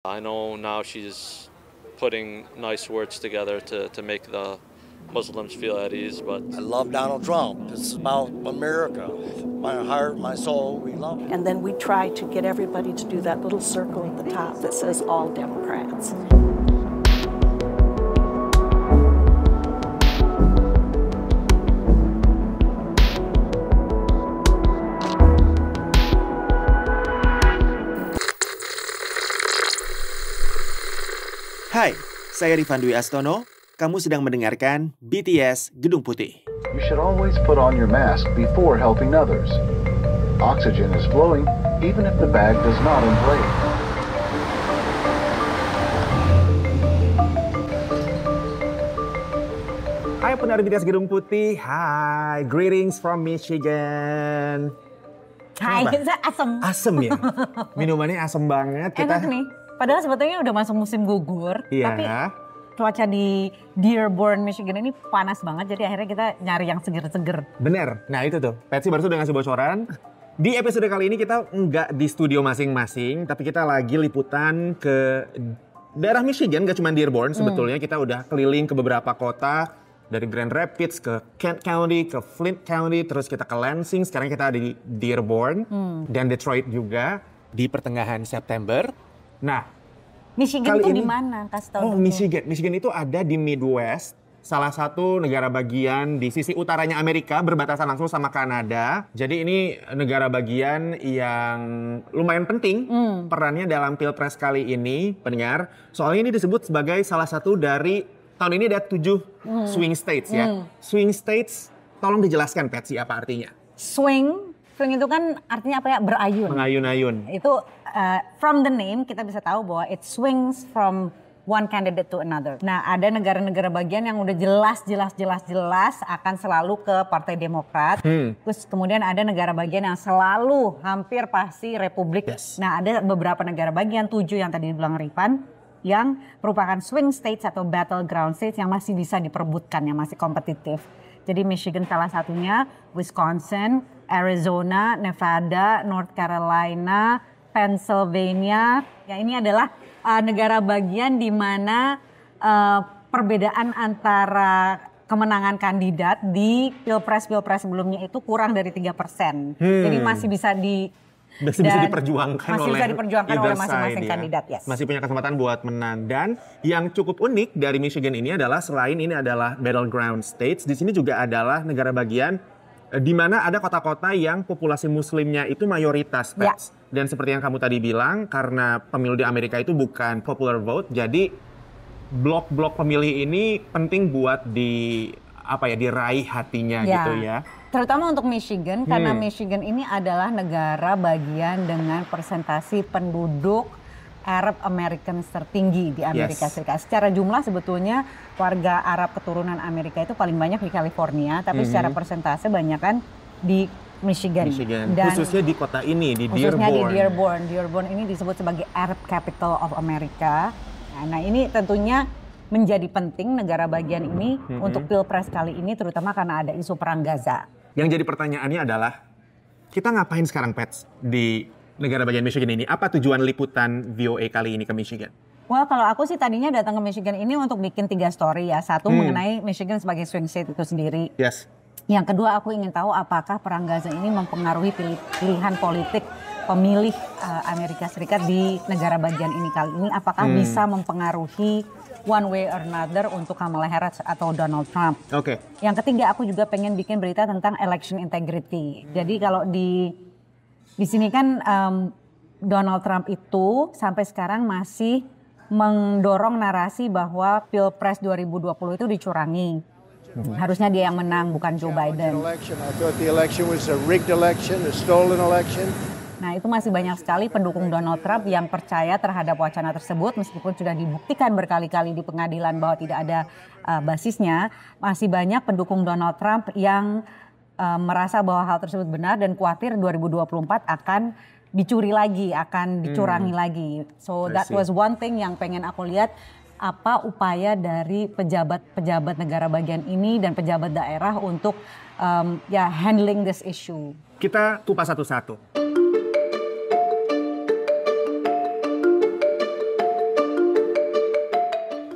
I know now she's putting nice words together to make the Muslims feel at ease, but I love Donald Trump. This is about America. My heart, my soul, we love it. And then we try to get everybody to do that little circle at the top that says all Democrats. Hai, saya Rifan Dwi Astono. Kamu sedang mendengarkan BTS Gedung Putih. You should always put on your mask before helping others. Oxygen is flowing even if the bag does not inflate. Hai pendengar BTS Gedung Putih, hai, greetings from Michigan. Hai, asem. Asem ya? Minumannya asem banget. Enak nih, padahal sebetulnya udah masuk musim gugur. Iya. Tapi cuaca di Dearborn, Michigan ini panas banget. Jadi akhirnya kita nyari yang seger-seger. Bener, nah itu tuh. Patsy baru udah ngasih bocoran. Di episode kali ini kita nggak di studio masing-masing. Tapi kita lagi liputan ke daerah Michigan, gak cuma Dearborn sebetulnya. Kita udah keliling ke beberapa kota. Dari Grand Rapids ke Kent County, ke Flint County, terus kita ke Lansing, sekarang kita ada di Dearborn dan Detroit juga di pertengahan September. Nah, Michigan itu di mana? Kasih tahu. Oh, Michigan itu ada di Midwest, salah satu negara bagian di sisi utaranya Amerika, berbatasan langsung sama Kanada. Jadi ini negara bagian yang lumayan penting perannya dalam Pilpres kali ini, pendengar. Soalnya ini disebut sebagai salah satu dari tahun ini ada 7 swing states ya. Swing states, tolong dijelaskan Patsy apa artinya? Swing itu kan artinya apa ya? Berayun. Mengayun-ayun. Itu from the name kita bisa tahu bahwa it swings from one candidate to another. Nah, ada negara-negara bagian yang udah jelas akan selalu ke Partai Demokrat. Terus kemudian ada negara bagian yang selalu hampir pasti Republik. Yes. Nah, ada beberapa negara bagian 7 yang tadi dibilang Rifan, yang merupakan swing states atau battleground states yang masih bisa diperebutkan, yang masih kompetitif. Jadi Michigan salah satunya, Wisconsin, Arizona, Nevada, North Carolina, Pennsylvania. Ya, ini adalah negara bagian di mana perbedaan antara kemenangan kandidat di pilpres sebelumnya itu kurang dari 3%. Jadi masih bisa diperjuangkan oleh masing-masing kandidat. Yes. Masih punya kesempatan buat menang. Dan yang cukup unik dari Michigan ini adalah selain ini adalah battleground states, di sini juga adalah negara bagian di mana ada kota-kota yang populasi muslimnya itu mayoritas. Ya. Dan seperti yang kamu tadi bilang, karena pemilu di Amerika itu bukan popular vote, jadi blok-blok pemilih ini penting buat diraih hatinya gitu ya. Terutama untuk Michigan, karena Michigan ini adalah negara bagian dengan persentase penduduk Arab Americans tertinggi di Amerika Serikat. Secara jumlah sebetulnya warga Arab keturunan Amerika itu paling banyak di California, tapi secara persentase banyak kan di Michigan. Dan khususnya di kota ini, di Dearborn. Khususnya di Dearborn. Dearborn ini disebut sebagai Arab Capital of America. Nah, ini tentunya menjadi penting negara bagian ini untuk Pilpres kali ini, terutama karena ada isu perang Gaza. Yang jadi pertanyaannya adalah, kita ngapain sekarang Pets di negara bagian Michigan ini? Apa tujuan liputan VOA kali ini ke Michigan? Well, kalau aku sih tadinya datang ke Michigan ini untuk bikin 3 story ya. Satu mengenai Michigan sebagai swing state itu sendiri. Yes. Yang kedua aku ingin tahu apakah perang Gaza ini mempengaruhi pilihan politik pemilih Amerika Serikat di negara bagian ini kali ini. Apakah bisa mempengaruhi one way or another untuk Kamala Harris atau Donald Trump. Oke. Yang ketiga aku juga pengen bikin berita tentang election integrity. Jadi kalau di sini kan Donald Trump itu sampai sekarang masih mendorong narasi bahwa Pilpres 2020 itu dicurangi. Harusnya dia yang menang, bukan Joe Biden. Nah, itu masih banyak sekali pendukung Donald Trump yang percaya terhadap wacana tersebut, meskipun sudah dibuktikan berkali-kali di pengadilan bahwa tidak ada basisnya. Masih banyak pendukung Donald Trump yang merasa bahwa hal tersebut benar dan khawatir 2024 akan dicuri lagi, akan dicurangi lagi. So that was one thing yang pengen aku lihat, apa upaya dari pejabat-pejabat negara bagian ini dan pejabat daerah untuk handling this issue. Kita kupas satu-satu.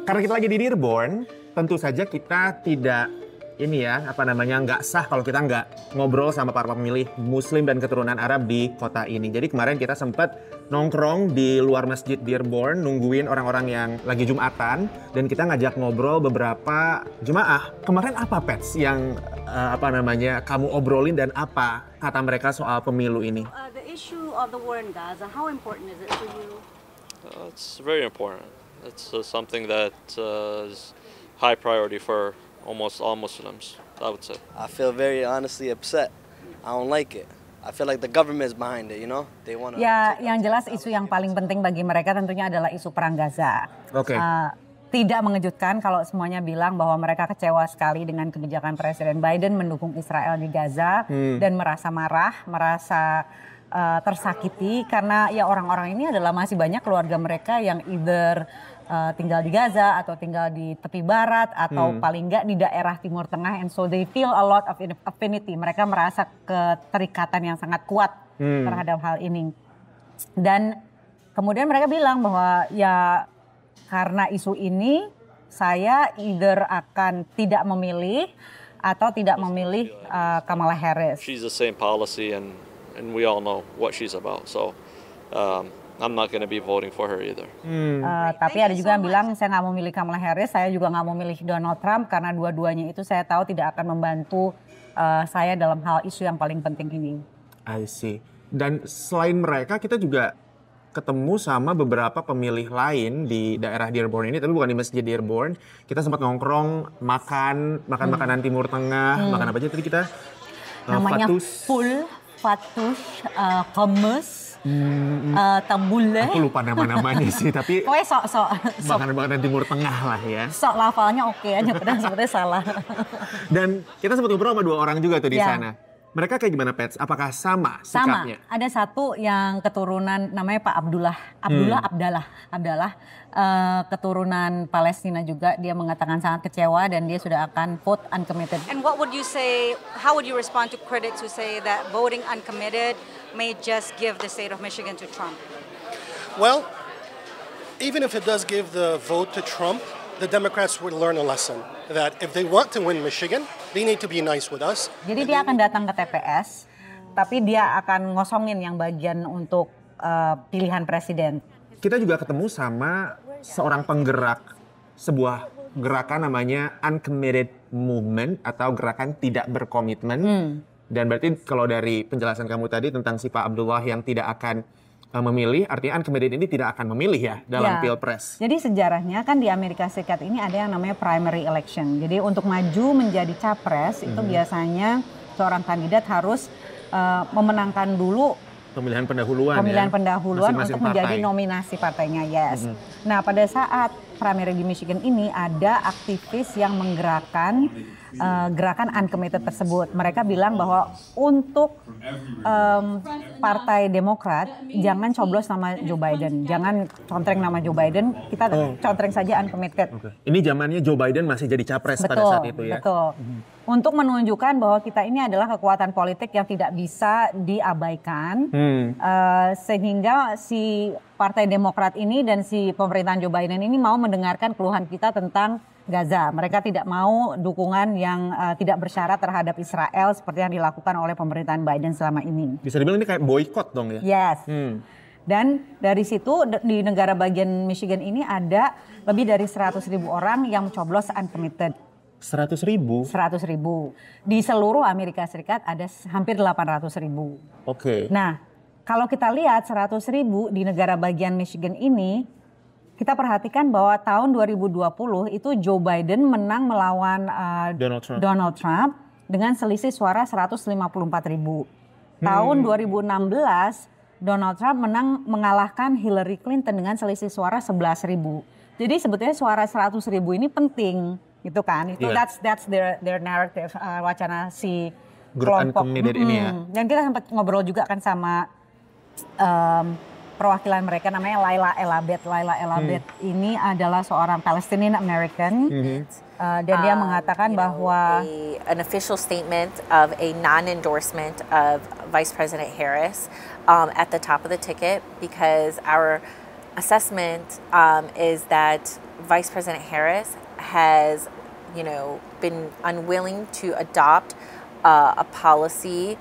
Karena kita lagi di Dearborn, tentu saja kita tidak nggak sah kalau kita nggak ngobrol sama para pemilih Muslim dan keturunan Arab di kota ini. Jadi kemarin kita sempat nongkrong di luar masjid Dearborn, nungguin orang-orang yang lagi Jumatan, dan kita ngajak ngobrol beberapa jemaah. Kemarin apa Pets yang kamu obrolin dan apa kata mereka soal pemilu ini? The issue of the war in Gaza, how important is it for you? It's very important. It's something that is high priority for almost all Muslims, I would say. I feel very honestly upset. I don't like it. I feel like the government is behind it, you know? They want to. Ya, yang jelas isu yang paling penting bagi mereka tentunya adalah isu perang Gaza. Oke. Tidak mengejutkan kalau semuanya bilang bahwa mereka kecewa sekali dengan kebijakan Presiden Biden mendukung Israel di Gaza dan merasa marah, merasa tersakiti karena ya orang-orang ini adalah masih banyak keluarga mereka yang either tinggal di Gaza atau tinggal di tepi barat atau paling enggak di daerah Timur Tengah, and so they feel a lot of affinity. Mereka merasa keterikatan yang sangat kuat terhadap hal ini. Dan kemudian mereka bilang bahwa ya karena isu ini saya either akan tidak memilih atau tidak memilih Kamala Harris. She's the same policy and we all know what she's about. So I'm not going to be voting for her either. Tapi ada juga yang bilang saya nggak mau milih Kamala Harris, saya juga nggak mau milih Donald Trump karena dua-duanya itu saya tahu tidak akan membantu saya dalam hal isu yang paling penting ini. I see. Dan selain mereka kita juga ketemu sama beberapa pemilih lain di daerah Dearborn ini, tapi bukan di masjid Dearborn. Kita sempat nongkrong, makan makanan Timur Tengah, makan apa aja tadi kita? Namanya Fatush, hummus, tabbouleh. Aku lupa nama-namanya sih, tapi pokoknya sok makanan Timur Tengah lah ya. Sok lafalnya oke aja, padahal sebetulnya salah. Dan kita sempat ngobrol sama 2 orang juga tuh di sana. Mereka kayak gimana Pets? Apakah sama sikapnya? Sama, ada satu yang keturunan namanya Pak Abdallah, keturunan Palestina juga. Dia mengatakan sangat kecewa dan dia sudah akan vote uncommitted. And what would you say, how would you respond to critics who say that voting uncommitted may just give the state of Michigan to Trump? Well, even if it does give the vote to Trump, the Democrats would learn a lesson that if they want to win Michigan, they need to be nice with us. Jadi dia akan datang ke TPS, tapi dia akan ngosongin yang bagian untuk pilihan presiden. Kita juga ketemu sama seorang penggerak sebuah gerakan namanya Uncommitted Movement atau gerakan tidak berkomitmen. Dan berarti kalau dari penjelasan kamu tadi tentang si Pak Abdullah yang tidak akan memilih, artinya uncommitted ini tidak akan memilih ya dalam pilpres. Jadi sejarahnya kan di Amerika Serikat ini ada yang namanya primary election. Jadi untuk maju menjadi capres itu biasanya seorang kandidat harus memenangkan dulu pemilihan pendahuluan untuk menjadi nominasi partainya. Yes. Nah pada saat primary di Michigan ini ada aktivis yang menggerakkan gerakan uncommitted tersebut. Mereka bilang bahwa untuk Partai Demokrat jangan coblos nama Joe Biden, jangan contreng nama Joe Biden, kita contreng saja uncommitted. Ini zamannya Joe Biden masih jadi capres pada saat itu ya. Betul. Untuk menunjukkan bahwa kita ini adalah kekuatan politik yang tidak bisa diabaikan, sehingga si Partai Demokrat ini dan si pemerintahan Joe Biden ini mau mendengarkan keluhan kita tentang Gaza. Mereka tidak mau dukungan yang tidak bersyarat terhadap Israel seperti yang dilakukan oleh pemerintahan Biden selama ini. Bisa dibilang ini kayak boykot dong ya? Yes. Dan dari situ di negara bagian Michigan ini ada lebih dari 100.000 orang yang mencoblos uncommitted. 100.000? 100.000. Di seluruh Amerika Serikat ada hampir 800.000. Oke. Nah, kalau kita lihat 100.000 di negara bagian Michigan ini, kita perhatikan bahwa tahun 2020 itu Joe Biden menang melawan Donald Trump dengan selisih suara 154.000. Tahun 2016 Donald Trump mengalahkan Hillary Clinton dengan selisih suara 11.000. Jadi sebetulnya suara 100.000 ini penting, gitu kan? Itu that's their narrative, wacana si kelompok ini ya. Dan kita sempat ngobrol juga kan sama perwakilan mereka namanya Laila Elabeth. Laila Elabeth ini adalah seorang Palestinian American dan dia mengatakan bahwa an official statement of a non-endorsement of Vice President Harris at the top of the ticket because our assessment is that Vice President Harris has, been unwilling to adopt a policy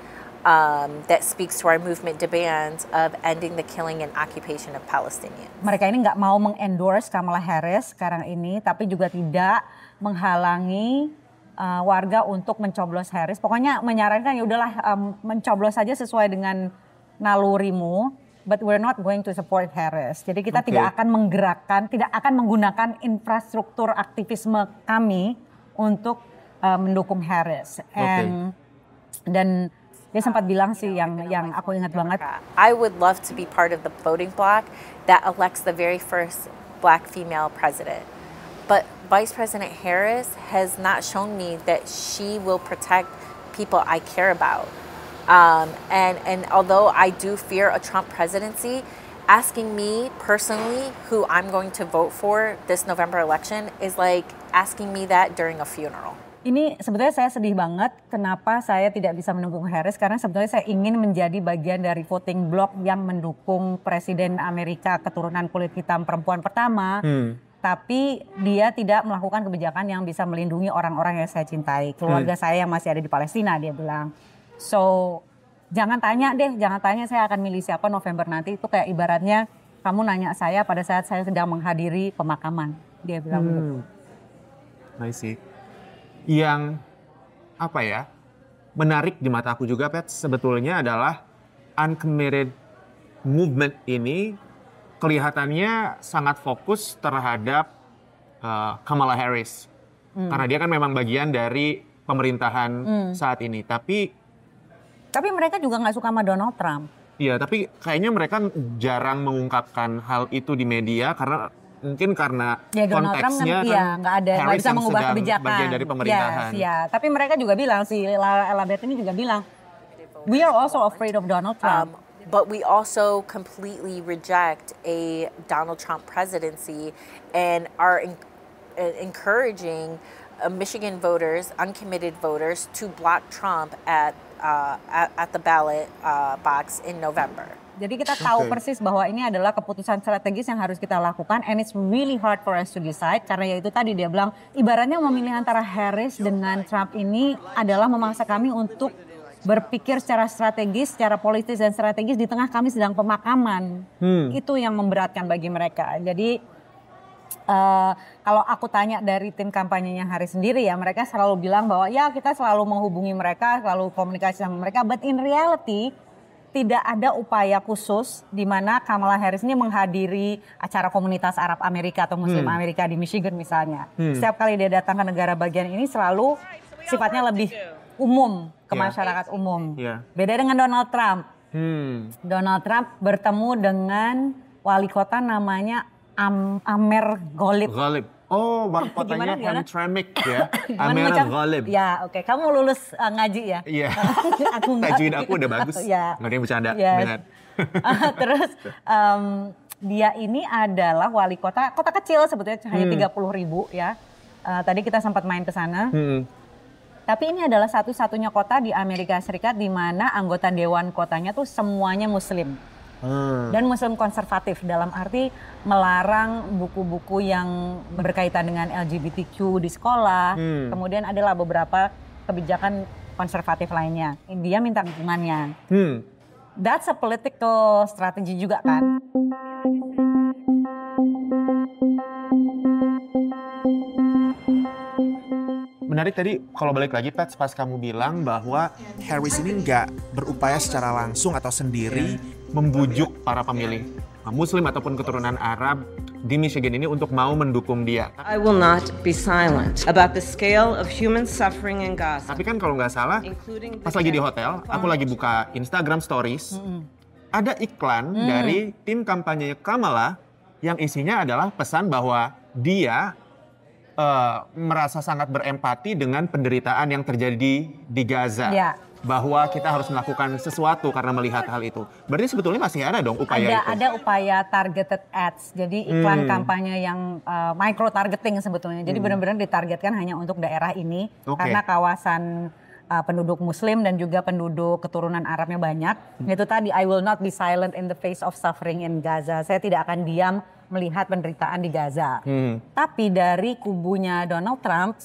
that speaks to our movement demands of ending the killing and occupation of Palestinians. Mereka ini nggak mau mengendorse Kamala Harris sekarang ini, tapi juga tidak menghalangi warga untuk mencoblos Harris. Pokoknya menyarankan ya udahlah mencoblos saja sesuai dengan nalurimu, but we're not going to support Harris. Jadi kita tidak akan menggerakkan, tidak akan menggunakan infrastruktur aktivisme kami untuk mendukung Harris. Dan dia sempat bilang sih yang aku ingat banget. I would love to be part of the voting bloc that elects the very first black female president. But Vice President Harris has not shown me that she will protect people I care about. And although I do fear a Trump presidency, asking me personally who I'm going to vote for this November election is like asking me that during a funeral. Ini sebetulnya saya sedih banget kenapa saya tidak bisa mendukung Harris, karena sebetulnya saya ingin menjadi bagian dari voting bloc yang mendukung Presiden Amerika keturunan kulit hitam perempuan pertama. Tapi dia tidak melakukan kebijakan yang bisa melindungi orang-orang yang saya cintai. Keluarga saya yang masih ada di Palestina, dia bilang. So jangan tanya saya akan milih siapa November nanti. Itu kayak ibaratnya kamu nanya saya pada saat saya sedang menghadiri pemakaman. Dia bilang begitu. I see. Yang menarik di mata aku juga, Pat, sebetulnya adalah uncommitted movement ini kelihatannya sangat fokus terhadap Kamala Harris. Karena dia kan memang bagian dari pemerintahan saat ini. Tapi mereka juga nggak suka sama Donald Trump. Iya, tapi kayaknya mereka jarang mengungkapkan hal itu di media karena konteksnya kan nggak bisa mengubah kebijakan. Bagian dari pemerintahan. Yes, tapi mereka juga bilang, si Elizabeth ini juga bilang, we are also afraid of Donald Trump. But we also completely reject a Donald Trump presidency and are encouraging Michigan voters, uncommitted voters, to block Trump at the ballot box in November. Jadi kita tahu persis bahwa ini adalah keputusan strategis yang harus kita lakukan, and it's really hard for us to decide, karena ya itu tadi dia bilang ibaratnya memilih antara Harris dengan Trump ini adalah memaksa kami untuk berpikir secara strategis, secara politis dan strategis di tengah kami sedang pemakaman. Itu yang memberatkan bagi mereka. Jadi kalau aku tanya dari tim kampanyenya Harris sendiri ya, mereka selalu bilang bahwa ya kita selalu menghubungi mereka, selalu komunikasi sama mereka, but in reality tidak ada upaya khusus di mana Kamala Harris ini menghadiri acara komunitas Arab Amerika atau Muslim Amerika di Michigan misalnya. Setiap kali dia datang ke negara bagian ini selalu sifatnya lebih umum ke masyarakat umum. Beda dengan Donald Trump. Donald Trump bertemu dengan wali kota namanya Amer Golib. Oh, wali kotanya Hamtramck ya. Amer Golib. Ya, oke. Kamu lulus ngaji ya? Iya. Aku tajwid aku udah bagus. Ya. Nggak ada yang bercanda. Yes. Terus dia ini adalah wali kota kecil sebetulnya, hanya 30.000 ya. Tadi kita sempat main ke sana. Tapi ini adalah satu-satunya kota di Amerika Serikat di mana anggota dewan kotanya tuh semuanya Muslim. Dan Muslim konservatif, dalam arti melarang buku-buku yang berkaitan dengan LGBTQ di sekolah. Kemudian adalah beberapa kebijakan konservatif lainnya. Dia minta dukungannya. That's a political strategy juga kan. Menarik tadi kalau balik lagi Pat, pas kamu bilang bahwa Harris ini nggak berupaya secara langsung atau sendiri membujuk para pemilih Muslim ataupun keturunan Arab di Michigan ini untuk mau mendukung dia. I will not be silent about the scale of human suffering in Gaza. Tapi kan kalau nggak salah, pas lagi di hotel, aku lagi buka Instagram Stories, ada iklan dari tim kampanye Kamala yang isinya adalah pesan bahwa dia merasa sangat berempati dengan penderitaan yang terjadi di Gaza. Bahwa kita harus melakukan sesuatu karena melihat hal itu. Berarti sebetulnya masih ada dong upaya itu? Ada upaya targeted ads, jadi iklan kampanye yang micro targeting sebetulnya. Jadi benar-benar ditargetkan hanya untuk daerah ini. Karena kawasan penduduk Muslim dan juga penduduk keturunan Arabnya banyak. Itu tadi, I will not be silent in the face of suffering in Gaza. Saya tidak akan diam melihat penderitaan di Gaza. Tapi dari kubunya Donald Trump,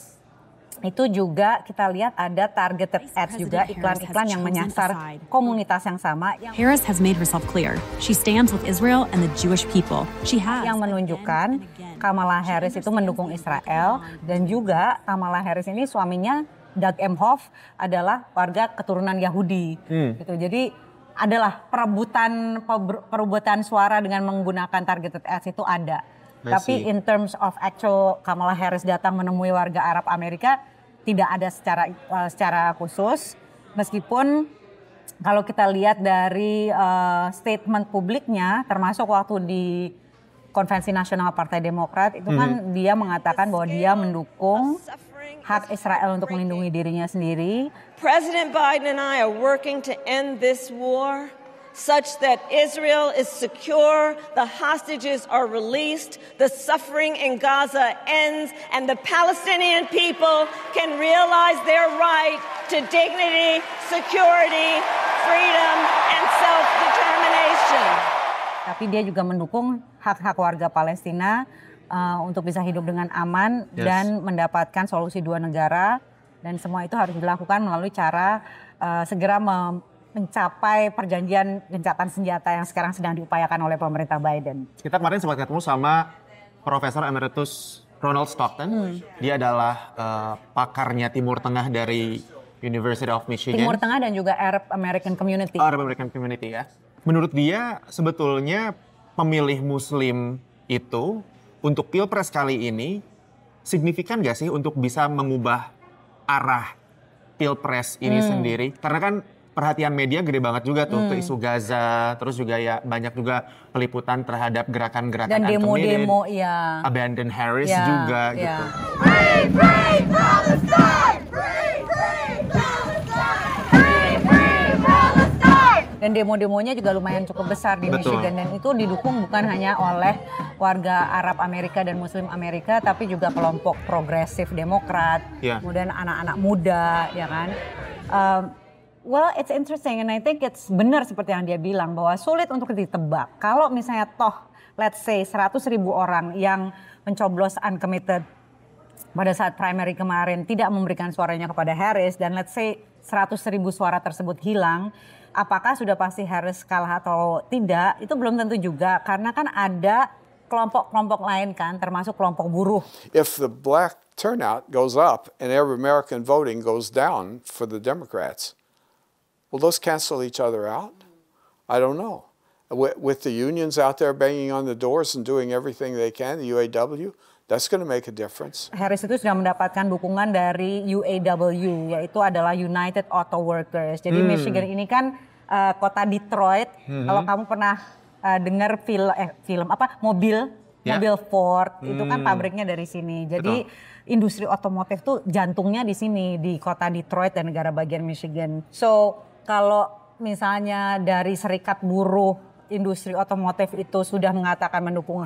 itu juga kita lihat ada targeted ads juga, iklan-iklan yang menyasar komunitas yang sama. Harris has made herself clear. She stands with Israel and the Jewish people. She has. Yang menunjukkan Kamala Harris itu mendukung Israel, dan juga Kamala Harris ini suaminya Doug Emhoff adalah warga keturunan Yahudi. Gitu. Jadi adalah perebutan suara dengan menggunakan targeted ads itu ada. Tapi in terms of actual Kamala Harris datang menemui warga Arab Amerika tidak ada secara khusus. Meskipun kalau kita lihat dari statement publiknya, termasuk waktu di Konvensi Nasional Partai Demokrat itu kan dia mengatakan bahwa dia mendukung hak Israel untuk melindungi dirinya sendiri. President Biden and I are working to end this war such that Israel is secure, the hostages are released, the suffering in Gaza ends, and the Palestinian people can realize their right to dignity, security, freedom, and self-determination. Tapi dia juga mendukung hak-hak warga Palestina untuk bisa hidup dengan aman dan mendapatkan solusi dua negara. Dan semua itu harus dilakukan melalui cara segera mencapai perjanjian gencatan senjata yang sekarang sedang diupayakan oleh pemerintah Biden. Kita kemarin sempat ketemu sama Profesor Emeritus Ronald Stockton. Dia adalah pakarnya Timur Tengah dari University of Michigan. Timur Tengah dan juga Arab American Community. Arab American Community ya. Menurut dia sebetulnya pemilih Muslim itu untuk Pilpres kali ini signifikan gak sih untuk bisa mengubah arah Pilpres ini sendiri? Karena kan perhatian media gede banget juga tuh ke isu Gaza, terus juga ya banyak juga peliputan terhadap gerakan-gerakan dan demo-demo ya. Abandon Harris juga gitu. Free, free Palestine! Free, free Palestine! Free, free Palestine! Dan demo-demonya juga lumayan cukup besar di Michigan, dan itu didukung bukan hanya oleh warga Arab Amerika dan Muslim Amerika, tapi juga kelompok progresif Demokrat, kemudian anak-anak muda, ya kan. Well, it's interesting and I think it's benar seperti yang dia bilang bahwa sulit untuk ditebak. Kalau misalnya toh, let's say 100.000 orang yang mencoblos uncommitted pada saat primary kemarin tidak memberikan suaranya kepada Harris, dan let's say 100.000 suara tersebut hilang, apakah sudah pasti Harris kalah atau tidak? Itu belum tentu juga, karena kan ada kelompok-kelompok lain kan, termasuk kelompok buruh. If the black turnout goes up and Arab American voting goes down for the Democrats, will those cancel each other out? I don't know. With the unions out there banging on the doors and doing everything they can, the UAW, that's going to make a difference. Harris itu sudah mendapatkan dukungan dari UAW, yaitu adalah United Auto Workers. Jadi Michigan ini kan kota Detroit. Kalau kamu pernah dengar mobil Ford, itu kan pabriknya dari sini. Jadi industri otomotif tuh jantungnya di sini, di kota Detroit dan negara bagian Michigan. So kalau misalnya dari serikat buruh industri otomotif itu sudah mengatakan mendukung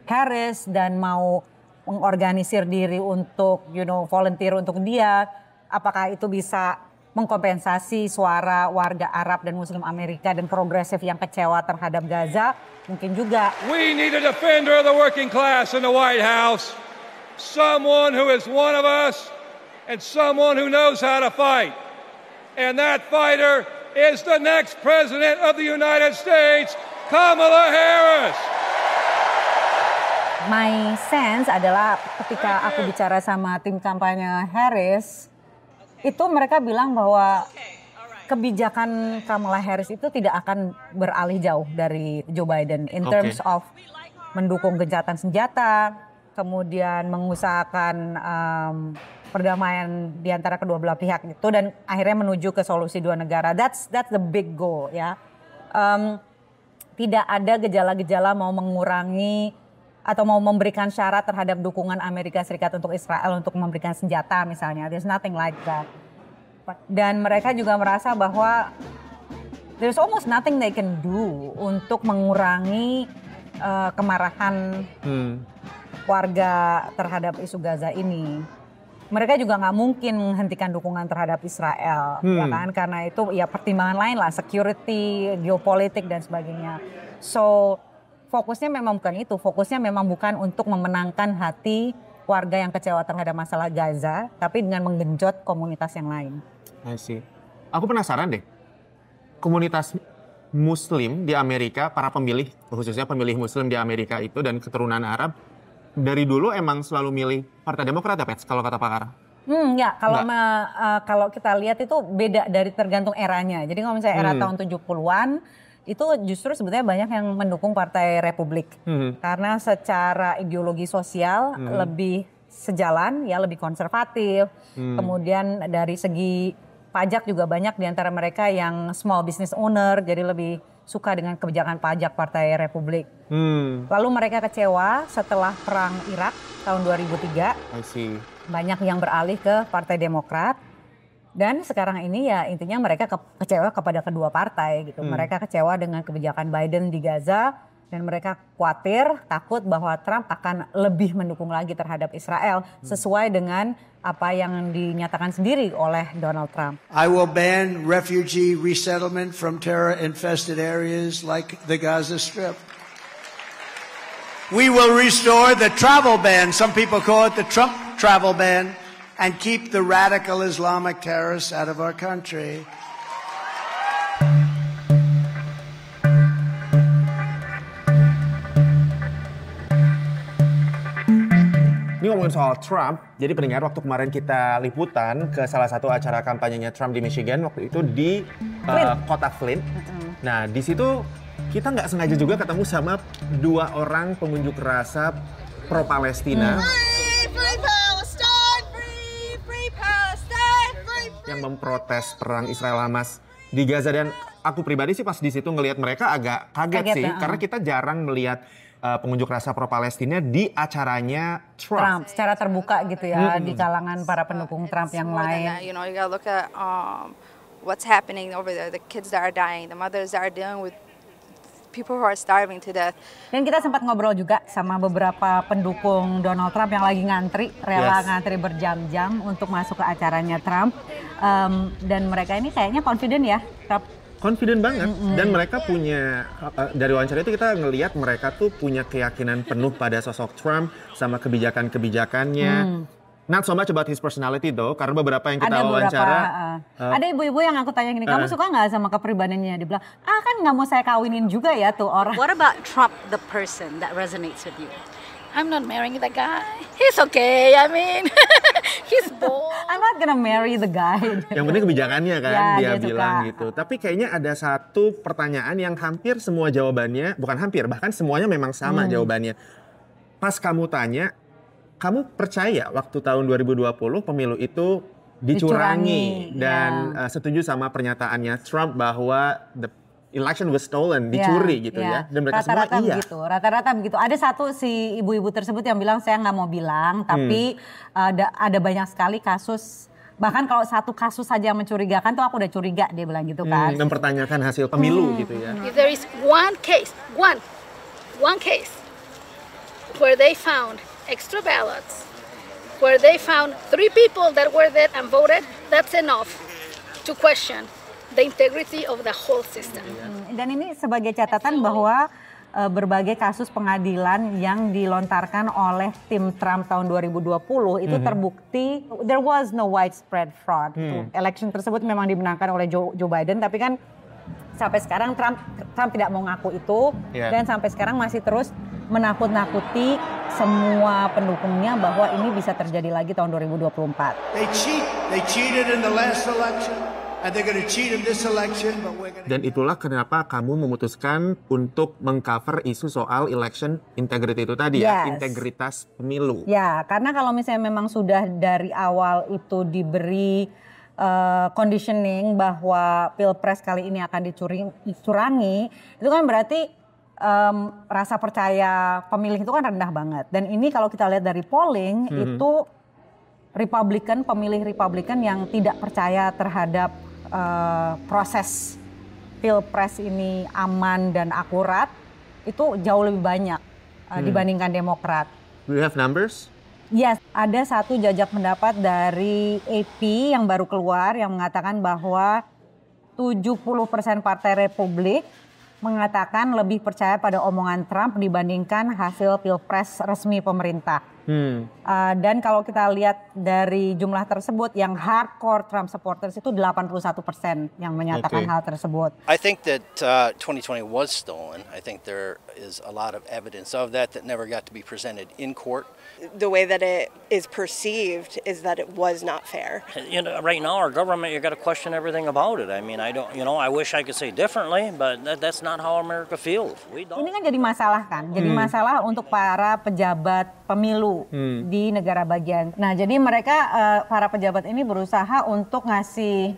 Harris dan mau mengorganisir diri untuk volunteer untuk dia, apakah itu bisa mengkompensasi suara warga Arab dan Muslim Amerika dan progresif yang kecewa terhadap Gaza? Mungkin juga. We need a defender of the working class in the White House. Someone who is one of us and someone who knows how to fight. And that fighter is the next president of the United States, Kamala Harris. My sense adalah ketika aku bicara sama tim kampanye Harris, itu mereka bilang bahwa kebijakan Kamala Harris itu tidak akan beralih jauh dari Joe Biden in terms of mendukung gencatan senjata, kemudian mengusahakan perdamaian di antara kedua belah pihak itu, dan akhirnya menuju ke solusi dua negara. That's the big goal ya. Tidak ada gejala-gejala mau mengurangi atau mau memberikan syarat terhadap dukungan Amerika Serikat untuk Israel untuk memberikan senjata misalnya. There's nothing like that. Dan mereka juga merasa bahwa there's almost nothing they can do untuk mengurangi kemarahan warga terhadap isu Gaza ini. mereka juga nggak mungkin menghentikan dukungan terhadap Israel, ya kan? Karena itu ya pertimbangan lain lah, security, geopolitik dan sebagainya. So fokusnya memang bukan itu, fokusnya memang bukan untuk memenangkan hati warga yang kecewa terhadap masalah Gaza, tapi dengan menggenjot komunitas yang lain. I see. Aku penasaran deh, komunitas Muslim di Amerika, para pemilih, khususnya pemilih Muslim di Amerika itu dan keturunan Arab, dari dulu emang selalu milih Partai Demokrat ya, Pets, kalau kata Pak Kara? Ya, kalau kita lihat itu beda dari tergantung eranya. Jadi kalau misalnya era tahun 70-an, itu justru sebetulnya banyak yang mendukung Partai Republik. Karena secara ideologi sosial lebih sejalan, ya lebih konservatif. Kemudian dari segi pajak juga banyak di antara mereka yang small business owner, jadi lebih suka dengan kebijakan pajak Partai Republik. Lalu mereka kecewa setelah perang Irak tahun 2003. I see. Banyak yang beralih ke Partai Demokrat. Dan sekarang ini ya intinya mereka kecewa kepada kedua partai gitu. Mereka kecewa dengan kebijakan Biden di Gaza dan mereka khawatir, takut bahwa Trump akan lebih mendukung lagi terhadap Israel sesuai dengan apa yang dinyatakan sendiri oleh Donald Trump. I will ban refugee resettlement from terror-infested areas like the Gaza Strip. We will restore the travel ban, some people call it the Trump travel ban, and keep the radical Islamic terrorists out of our country. Ini ngomongin soal Trump, jadi pendengar waktu kemarin kita liputan ke salah satu acara kampanyenya Trump di Michigan, waktu itu di kota Flint. Nah di situ kita nggak sengaja juga ketemu sama dua orang pengunjuk rasa pro-Palestina. Yang memprotes perang Israel-Hamas di Gaza, dan aku pribadi sih pas di situ ngelihat mereka agak kaget sih, karena kita jarang melihat pengunjuk rasa pro-Palestina di acaranya Trump. Secara terbuka gitu ya, di kalangan para pendukung Trump yang lain. You know, you gotta look at what's happening over there. The kids that are dying, the mothers that are dealing with people who are starving to death. Dan kita sempat ngobrol juga sama beberapa pendukung Donald Trump yang lagi ngantri, rela ngantri berjam-jam untuk masuk ke acaranya Trump. Dan mereka ini kayaknya confident ya, confident banget. Dan mereka punya, dari wawancara itu kita ngelihat mereka tuh punya keyakinan penuh pada sosok Trump sama kebijakan-kebijakannya. Not so much about his personality though, karena beberapa yang kita wawancara. Ada ibu-ibu yang aku tanya gini, kamu suka nggak sama kepribadiannya? Dia bilang, kan nggak mau saya kawinin juga ya tuh orang. What about Trump the person that resonates with you? I'm not marrying the guy. He's okay. I mean, he's bold. I'm not gonna marry the guy. Yang penting kebijakannya kan, dia bilang suka. gitu. Tapi kayaknya ada satu pertanyaan yang hampir semua jawabannya, bukan hampir, bahkan semuanya memang sama jawabannya. Pas kamu tanya, kamu percaya waktu tahun 2020 pemilu itu dicurangi dan setuju sama pernyataannya Trump bahwa the election was stolen, dicuri gitu ya. Dan mereka rata-rata semua iya. Begitu, rata-rata begitu. Ada satu si ibu-ibu tersebut yang bilang saya nggak mau bilang, tapi ada banyak sekali kasus. Bahkan kalau satu kasus saja yang mencurigakan tuh aku udah curiga, dia bilang gitu kan. Mempertanyakan hasil pemilu gitu ya. If there is one case where they found extra ballots, where they found 3 people that were dead and voted, that's enough to question the integrity of the whole system. Dan ini sebagai catatan bahwa berbagai kasus pengadilan yang dilontarkan oleh tim Trump tahun 2020 itu terbukti there was no widespread fraud. Election tersebut memang dimenangkan oleh Joe Biden, tapi kan sampai sekarang Trump tidak mau ngaku itu dan sampai sekarang masih terus menakut-nakuti semua pendukungnya bahwa ini bisa terjadi lagi tahun 2024. They cheated in the last election. Dan itulah kenapa kamu memutuskan untuk mengcover isu soal election integrity itu tadi ya, integritas pemilu. Ya, karena kalau misalnya memang sudah dari awal itu diberi conditioning bahwa pilpres kali ini akan dicurangi, itu kan berarti rasa percaya pemilih itu kan rendah banget. Dan ini kalau kita lihat dari polling itu pemilih Republikan yang tidak percaya terhadap proses pilpres ini aman dan akurat itu jauh lebih banyak dibandingkan Demokrat. Do you have numbers? Yes, ada satu jajak pendapat dari AP yang baru keluar yang mengatakan bahwa 70% Partai Republik mengatakan lebih percaya pada omongan Trump dibandingkan hasil pilpres resmi pemerintah. Dan kalau kita lihat dari jumlah tersebut, yang hardcore Trump supporters itu 81% yang menyatakan hal tersebut. I think that 2020 was stolen. I think there is a lot of evidence of that never got to be presented in court. The way that it is perceived is that it was not fair. You know, right now our government, you got to question everything about it. I mean, I don't, I wish I could say differently, but that's not how America feels. Ini kan jadi masalah kan, jadi masalah untuk para pejabat pemilu di negara bagian. Nah, jadi mereka para pejabat ini berusaha untuk ngasih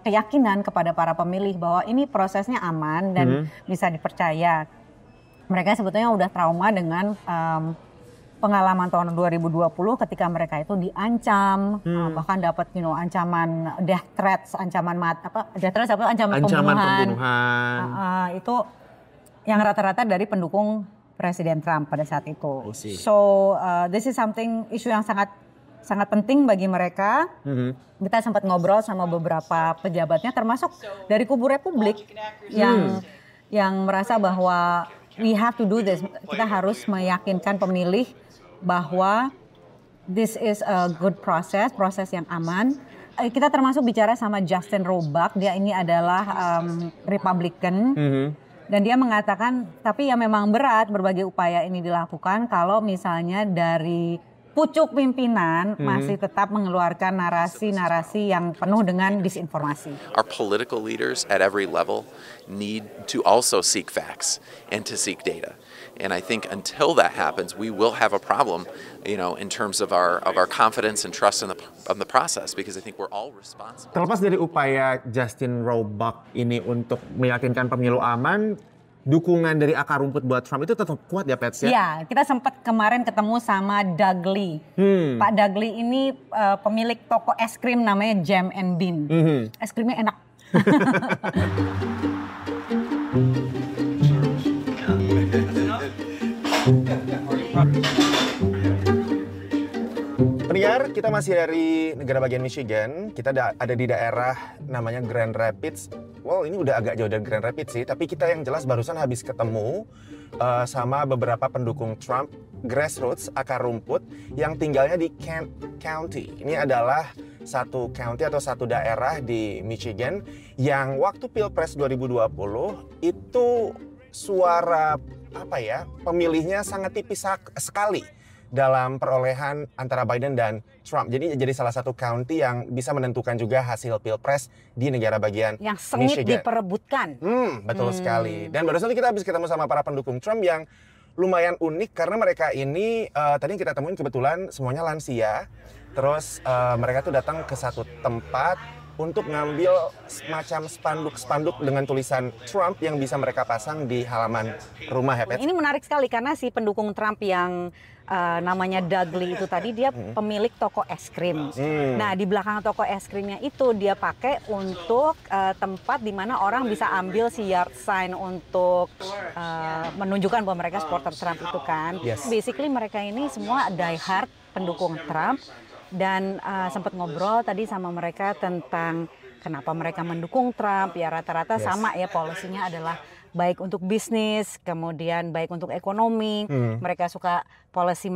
keyakinan kepada para pemilih bahwa ini prosesnya aman dan bisa dipercaya. Mereka sebetulnya udah trauma dengan pengalaman tahun 2020 ketika mereka itu diancam, bahkan dapat ancaman death threats, ancaman ancaman pembunuhan. Itu yang rata-rata dari pendukung Presiden Trump pada saat itu. So this is isu yang sangat penting bagi mereka. Kita sempat ngobrol sama beberapa pejabatnya, termasuk dari kubu Republik yang merasa bahwa we have to do this. Kita harus meyakinkan pemilih bahwa this is a good proses yang aman. Kita termasuk bicara sama Justin Robach, dia ini adalah Republican. Dan dia mengatakan, tapi ya memang berat berbagai upaya ini dilakukan kalau misalnya dari pucuk pimpinan masih tetap mengeluarkan narasi-narasi yang penuh dengan disinformasi. Our political leaders at every level need to also seek facts and to seek data. And I think until that happens, we will have a problem, in terms of our confidence and trust in the process, because I think we're all responsible. Terlepas dari upaya Justin Robach ini untuk meyakinkan pemilu aman, dukungan dari akar rumput buat Trump itu tetap kuat ya, Pets ya? Iya, kita sempat kemarin ketemu sama Doug Lee. Pak Doug Lee ini pemilik toko es krim namanya Jam and Bean. Es krimnya enak. Pendengar, kita masih dari negara bagian Michigan. Kita ada di daerah namanya Grand Rapids. Wow, ini udah agak jauh dari Grand Rapids sih. Tapi kita yang jelas barusan habis ketemu sama beberapa pendukung Trump, grassroots, akar rumput, yang tinggalnya di Kent County. Ini adalah satu county atau satu daerah di Michigan yang waktu Pilpres 2020 itu suara pemilihnya sangat tipis sekali dalam perolehan antara Biden dan Trump. Jadi salah satu county yang bisa menentukan juga hasil Pilpres di negara bagian yang sengit Michigan. Diperebutkan. Betul sekali. Dan barusan kita habis ketemu sama para pendukung Trump yang lumayan unik karena mereka ini tadi kita temuin kebetulan semuanya lansia. Terus mereka tuh datang ke satu tempat untuk ngambil semacam spanduk dengan tulisan Trump yang bisa mereka pasang di halaman rumah ya, Pets. Ini menarik sekali karena si pendukung Trump yang namanya Doug Lee itu tadi dia pemilik toko es krim. Nah, di belakang toko es krimnya itu dia pakai untuk tempat di mana orang bisa ambil si yard sign untuk menunjukkan bahwa mereka supporter Trump itu kan. Basically mereka ini semua diehard pendukung Trump. Dan sempat ngobrol tadi sama mereka tentang kenapa mereka mendukung Trump. Ya rata-rata sama ya, polisinya adalah baik untuk bisnis, kemudian baik untuk ekonomi. Mereka suka polisi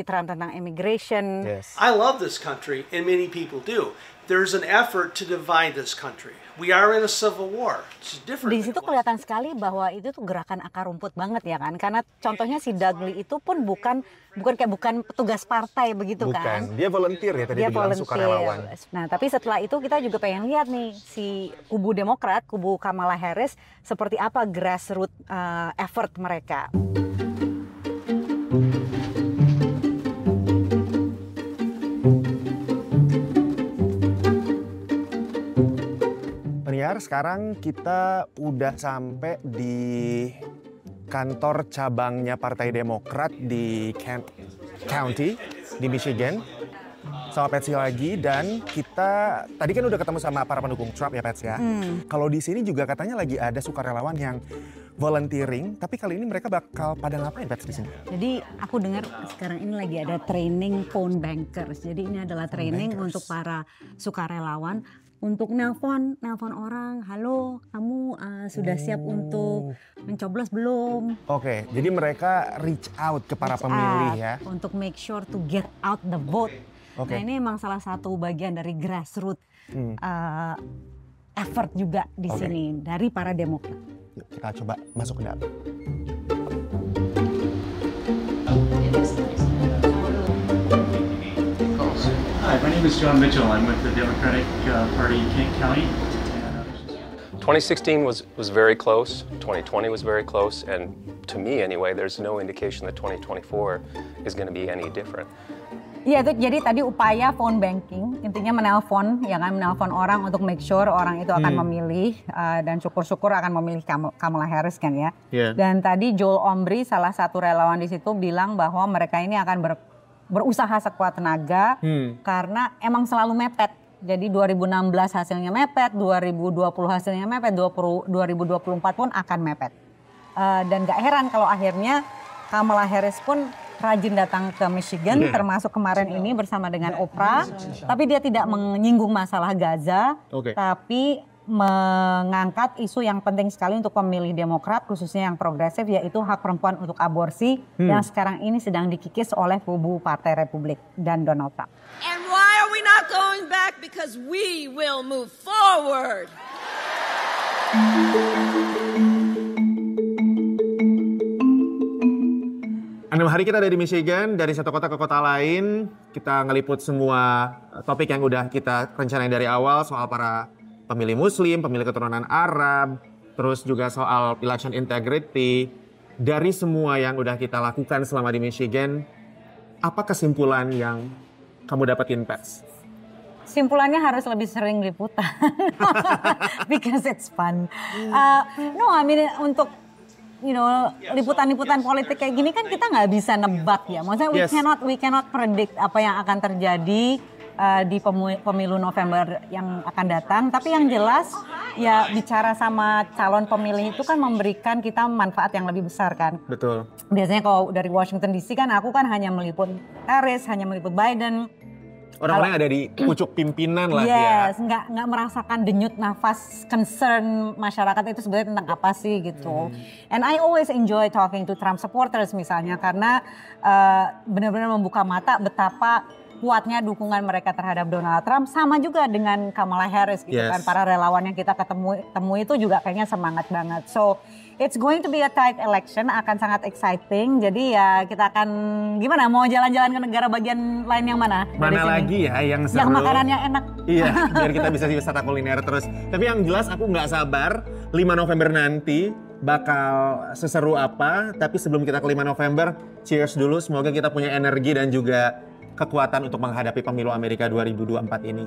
Trump tentang immigration. I love this country and many people do. There's an effort to divide this country. We are in a civil war. It's different. Di situ kelihatan sekali bahwa itu tuh gerakan akar rumput banget ya kan. Karena contohnya si Doug Lee itu pun bukan petugas partai begitu kan. Bukan, dia volunteer ya tadi dibilang sukarelawan. Nah, tapi setelah itu kita juga pengen lihat nih si kubu Demokrat, kubu Kamala Harris seperti apa grassroots effort mereka. Sekarang kita udah sampai di kantor cabangnya Partai Demokrat di Kent County di Michigan sama Patsy lagi, dan kita tadi kan udah ketemu sama para pendukung Trump ya, Patsy ya. Kalau di sini juga katanya lagi ada sukarelawan yang volunteering, tapi kali ini mereka bakal pada ngapain Pets di sini? Jadi aku dengar sekarang ini lagi ada training phone bankers. Jadi ini adalah training untuk para sukarelawan untuk nelpon orang, halo kamu sudah siap untuk mencoblos belum? Oke, jadi mereka reach out ke para pemilih ya? Untuk make sure to get out the vote. Oke. Nah ini emang salah satu bagian dari grassroots effort juga di sini dari para Demokrat. Yuk, kita coba masuk ke dalam. Hi, my name is John Mitchell. I'm with the Democratic Party, Kent County. 2016 was very close. 2020 was very close, and to me anyway, there's no indication that 2024 is going to be any different. Iya, itu jadi tadi upaya phone banking, intinya menelpon orang untuk make sure orang itu akan memilih dan syukur-syukur akan memilih Kamala Harris kan ya. Yeah. Dan tadi Joel Omri, salah satu relawan di situ bilang bahwa mereka ini akan berusaha sekuat tenaga karena emang selalu mepet. Jadi 2016 hasilnya mepet, 2020 hasilnya mepet, 2024 pun akan mepet. Dan gak heran kalau akhirnya Kamala Harris pun rajin datang ke Michigan, termasuk kemarin ini bersama dengan Oprah. Tapi dia tidak menyinggung masalah Gaza, tapi mengangkat isu yang penting sekali untuk pemilih Demokrat, khususnya yang progresif, yaitu hak perempuan untuk aborsi yang sekarang ini sedang dikikis oleh kubu Partai Republik dan Donald Trump. And why are we not going back? Because we will move forward. 6 hari kita ada di Michigan, dari satu kota ke kota lain, kita ngeliput semua topik yang udah kita rencanain dari awal, soal para pemilih Muslim, pemilih keturunan Arab, terus juga soal election integrity. Dari semua yang udah kita lakukan selama di Michigan, apa kesimpulan yang kamu dapetin, Pets? Simpulannya harus lebih sering liputan, because it's fun. Untuk liputan-liputan politik kayak gini kan kita nggak bisa nebak ya. Maksudnya we cannot predict apa yang akan terjadi di pemilu November yang akan datang. Tapi yang jelas ya bicara sama calon pemilih itu kan memberikan kita manfaat yang lebih besar kan. Betul. Biasanya kalau dari Washington DC kan aku kan hanya meliput Harris, hanya meliput Biden. Orang-orang ada di pucuk pimpinan lah ya. Yes, nggak merasakan denyut nafas concern masyarakat itu sebenarnya tentang apa sih gitu. And I always enjoy talking to Trump supporters misalnya karena benar-benar membuka mata betapa kuatnya dukungan mereka terhadap Donald Trump, sama juga dengan Kamala Harris gitu kan. Para relawan yang kita ketemu itu juga kayaknya semangat banget. So it's going to be a tight election, akan sangat exciting. Jadi ya kita akan gimana, mau jalan-jalan ke negara bagian lain yang mana? Mana lagi ya yang seru? Yang makanannya enak. Iya, biar kita bisa wisata kuliner terus. Tapi yang jelas aku nggak sabar 5 November nanti bakal seseru apa. Tapi sebelum kita ke 5 November, cheers dulu. Semoga kita punya energi dan juga kekuatan untuk menghadapi pemilu Amerika 2024 ini.